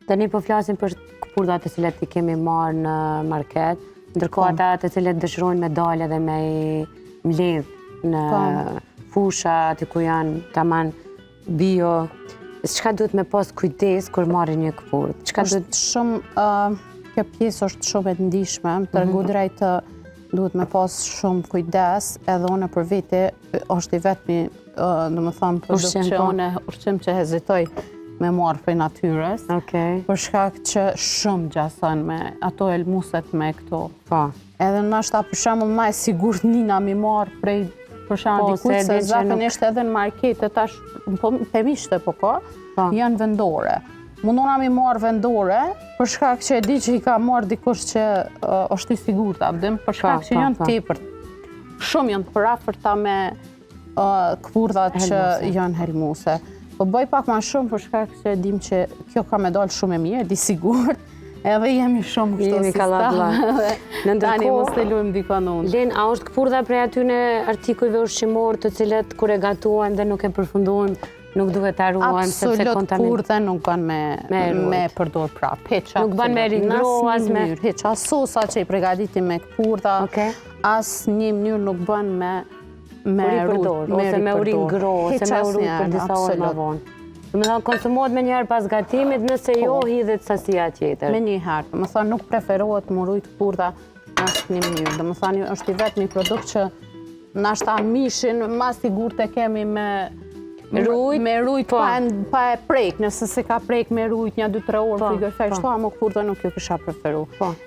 Tani po flasim për këpurdhat të cilat i kemi marrë në market, ndërkohë ata të cilët dëshirojnë me dalë dhe me mbledh në fusha aty ku janë tamam bio. Çka duhet me pas kujdes kur marrin një këpurdhë? Kjo pjesë është shumë e ndihshme, tregu drejt duhet me pas shumë kujdes, edhe unë për vete është i vetmi, domethënë ushqim që hezitoj me marrë prej natyres, për shkak që shumë gjason me ato elmuset me këto. Edhe nashta për shembull më e sigurt nina mi marrë prej për shembull dikujt se zakonisht edhe në markete tash pemishte po ka, janë vendore. Mundona mi marrë vendore, për shkak që e di që i ka marrë dikush që është i sigurt, për shkak që janë tepër. Shumë janë të përafërta me këpurdhat që janë helmuse. Po bëj pak ma shumë për shkak që e dim që kjo ka me dalë shumë e mirë, di sigurt, edhe jemi shumë kështu sistem. Tani mos të luajmë dikon unë. Len, a është këpurdha prej aty në artikujve ushqimor të cilët kur e gatuan dhe nuk e përfundojnë, nuk duhet ta ruajmë sepse kontaminojnë? Absolut këpurdhe nuk ban me përdor prapë. Nuk ban me ringro as me hiç, as sosa që i përgatitim me këpurdha, as një mënyrë nuk ban me ripërdor, ose me ringro, ose me uru për disa orë më vonë. Domethënë konsumohet me njëherë pas gatimit, nëse jo hidhet sasia tjetër. Me njëherë, domethënë nuk preferohet më rujt këpurdha në asnjë mënyrë. Domethënë është i vetmi produkt që nashta mishin më sigurt e kemi me rujt pa e prek, nëse se ka prek me rujt një 2-3 orë frigorifer, shto ama këpurdha nuk ju kisha preferu.